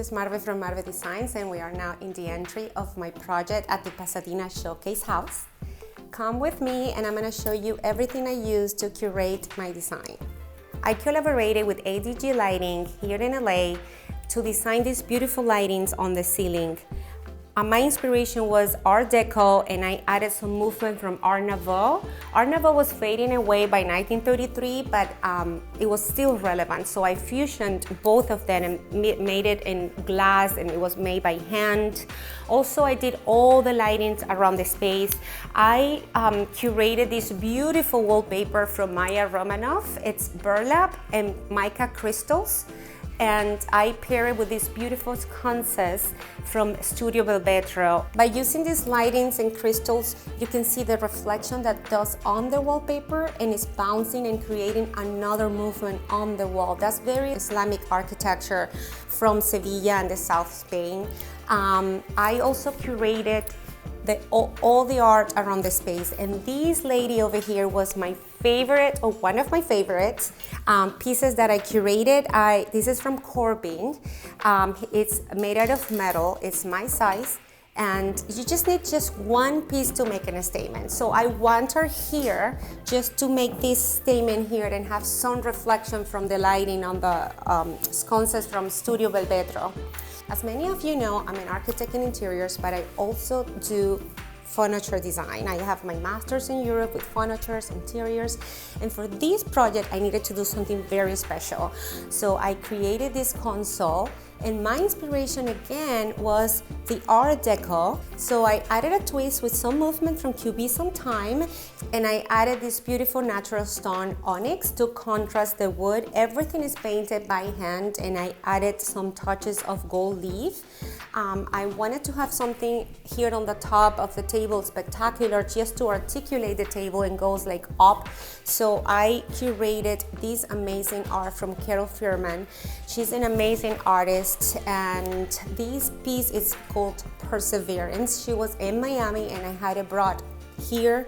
is Marbé from Marbé Designs, and we are now in the entry of my project at the Pasadena Showcase House. Come with me and I'm going to show you everything I use to curate my design. I collaborated with ADG Lighting here in LA to design these beautiful lightings on the ceiling. My inspiration was Art Deco, and I added some movement from Art Nouveau. Art Nouveau was fading away by 1933, but it was still relevant. So I fusioned both of them and made it in glass, and it was made by hand. Also, I did all the lightings around the space. I curated this beautiful wallpaper from Maya Romanoff. It's burlap and mica crystals. And I pair it with these beautiful sconces from Studio Belvedere. By using these lightings and crystals, you can see the reflection that does on the wallpaper, and it's bouncing and creating another movement on the wall. That's very Islamic architecture from Sevilla and the South Spain. I also curated all the art around the space, and this lady over here was my favorite, or one of my favorites pieces that I curated. This is from Corbin. It's made out of metal. It's my size, and you just need just one piece to make a statement. So I want her here just to make this statement here and have some reflection from the lighting on the sconces from Studio Belvedere. As many of you know, I'm an architect in interiors, but I also do furniture design. I have my master's in Europe with furniture, interiors, and for this project I needed to do something very special. So I created this console, and my inspiration again was the Art Deco. So I added a twist with some movement from Cubism time, and I added this beautiful natural stone onyx to contrast the wood. Everything is painted by hand, and I added some touches of gold leaf. I wanted to have something here on the top of the table spectacular, just to articulate the table, and goes like up. So I curated this amazing art from Carol Fierman. She's an amazing artist, and this piece is called Perseverance. She was in Miami, and I had it brought here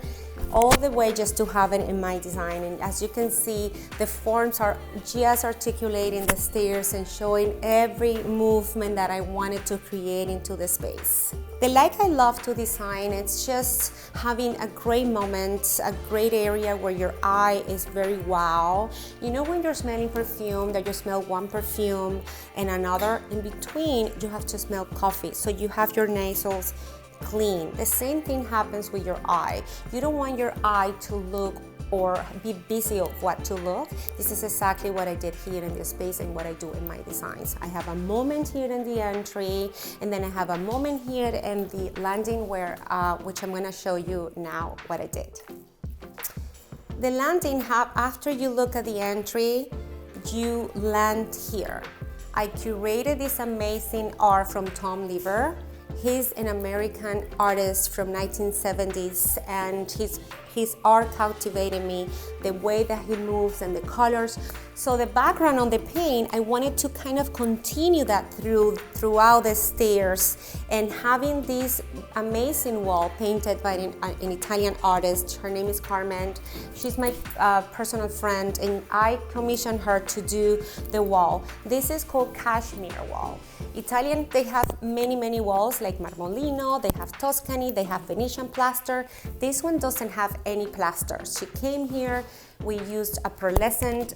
all the way just to have it in my design. And as you can see, the forms are just articulating the stairs and showing every movement that I wanted to create into the space. The light I love to design, it's just having a great moment, a great area where your eye is very wow. You know, when you're smelling perfume, that you smell one perfume and another, in between you have to smell coffee, so you have your nasals clean. The same thing happens with your eye. You don't want your eye to look or be busy of what to look. This is exactly what I did here in this space and what I do in my designs. I have a moment here in the entry, and then I have a moment here in the landing where, which I'm gonna show you now what I did. The landing, after you look at the entry, you land here. I curated this amazing art from Tom Lever. He's an American artist from 1970s, and his art captivated me, the way that he moves and the colors. So the background on the paint, I wanted to kind of continue that throughout the stairs, and having this amazing wall painted by an Italian artist. Her name is Carmen. She's my personal friend, and I commissioned her to do the wall. This is called Cashmere wall. Italian, they have many walls like Marmolino, they have Tuscany, they have Venetian plaster. This one doesn't have any plaster. She came here, we used a pearlescent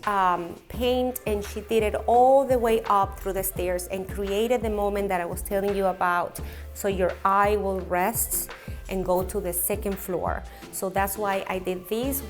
paint, and she did it all the way up through the stairs and created the moment that I was telling you about, so your eye will rest and go to the second floor. So that's why I did this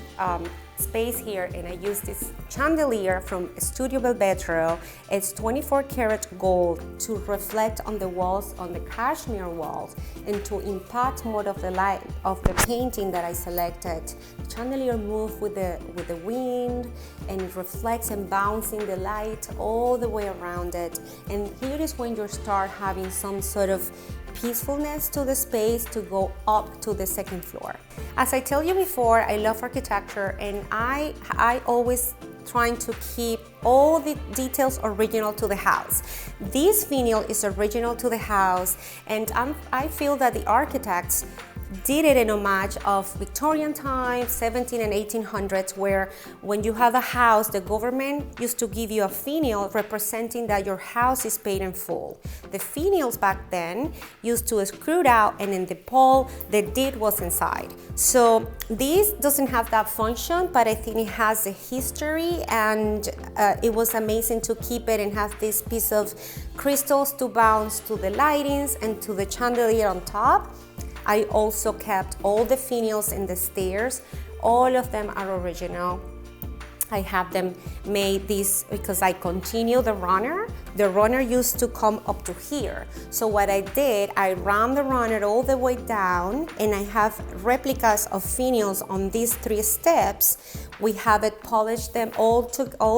space here, and I used this chandelier from Studio Belvedere. It's 24 karat gold to reflect on the walls, on the cashmere walls, and to impact more of the light of the painting that I selected. The chandelier moves with the wind, and it reflects and bouncing the light all the way around it. And here is when you start having some sort of peacefulness to the space to go up to the second floor. As I tell you before, I love architecture, and I always trying to keep all the details original to the house. This vinyl is original to the house, and I feel that the architects did it in homage of Victorian times, 17 and 1800s, where when you have a house, the government used to give you a finial representing that your house is paid in full. The finials back then used to screw it out, and in the pole, the deed was inside. So this doesn't have that function, but I think it has a history, and it was amazing to keep it and have this piece of crystals to bounce to the lightings and to the chandelier on top. I also kept all the finials in the stairs. All of them are original. I have them made this because I continue the runner. The runner used to come up to here. So what I did, I ran the runner all the way down, and I have replicas of finials on these 3 steps. We have it polished them all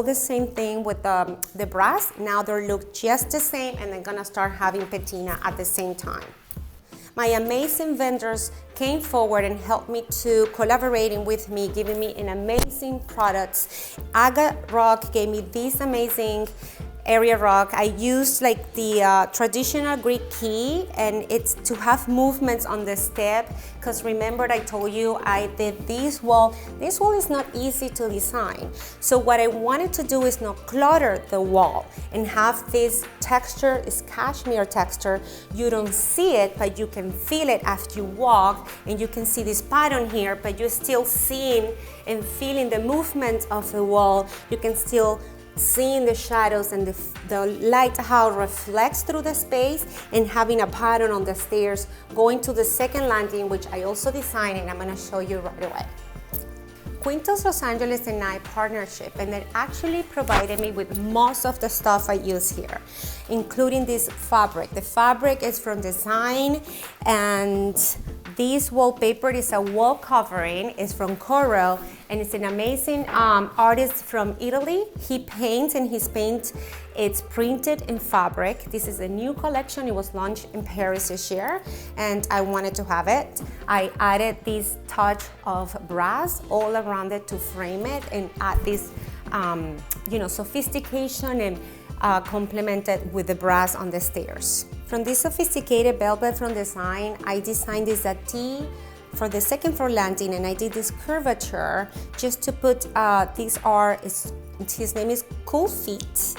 the same thing with the brass. Now they look just the same, and they're gonna start having patina at the same time. My amazing vendors came forward and helped me to collaborating with me, giving me an amazing products. Aga Rock gave me this amazing area rock. I used like the traditional Greek key, and it's to have movements on the step, because remember I told you I did this wall. This wall is not easy to design. So what I wanted to do is not clutter the wall and have this texture, is cashmere texture. You don't see it, but you can feel it after you walk, and you can see this pattern here, but you're still seeing and feeling the movement of the wall. You can still seeing the shadows and the light, how it reflects through the space, and having a pattern on the stairs going to the second landing, which I also designed, and I'm going to show you right away. Quintos Los Angeles and I partnership, and they actually provided me with most of the stuff I use here, including this fabric. The fabric is from design, and this wallpaper is a wall covering. It's from Coral, and it's an amazing artist from Italy. He paints, and his paint, it's printed in fabric. This is a new collection. It was launched in Paris this year, and I wanted to have it. I added this touch of brass all around it to frame it and add this, sophistication, and complemented with the brass on the stairs. From this sophisticated velvet from design, I designed this T for the second floor landing, and I did this curvature just to put this art. His name is Cool Feet.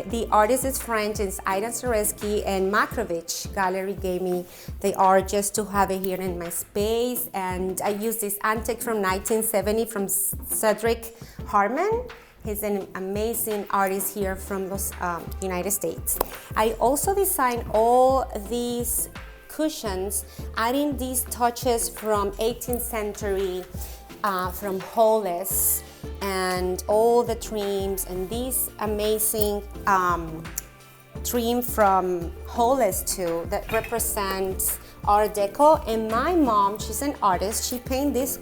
The artist is French, it's Aidan Sereski, and Makrovich Gallery gave me the art just to have it here in my space. And I used this antique from 1970 from Cedric Harmon. He's an amazing artist here from the United States. I also designed all these cushions, adding these touches from 18th century, from Hollis, and all the trims, and these amazing trim from Hollis too, that represents Art Deco. And my mom, she's an artist, she painted this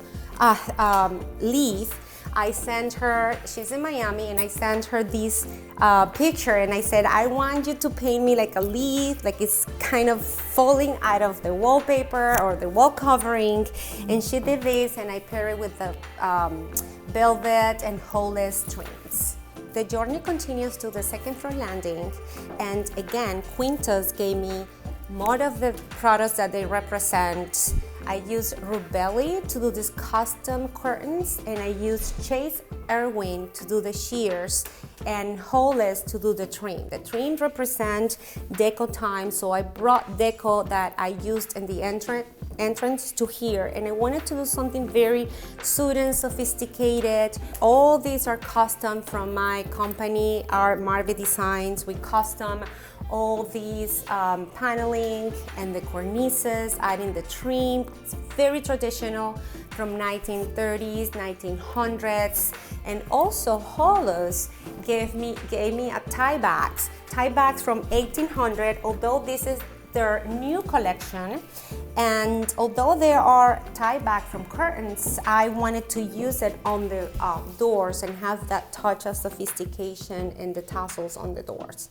leaf. I sent her, she's in Miami, and I sent her this picture, and I said, I want you to paint me like a leaf, like it's kind of falling out of the wallpaper or the wall covering. And she did this, and I paired it with the velvet and Hollis trims. The journey continues to the second floor landing, and again, Quintos gave me more of the products that they represent. I used Rubelli to do these custom curtains, and I used Chase Irwin to do the shears, and Hollis to do the trim. The trim represent deco time, so I brought deco that I used in the entrance to here, and I wanted to do something very student sophisticated. All these are custom from my company, our Marbé Designs. We custom all these paneling and the cornices, adding the trim. It's very traditional from 1930s, 1900s. And also Hollis gave me a tie bags from 1800, although this is their new collection. And although there are tie back from curtains, I wanted to use it on the doors and have that touch of sophistication in the tassels on the doors.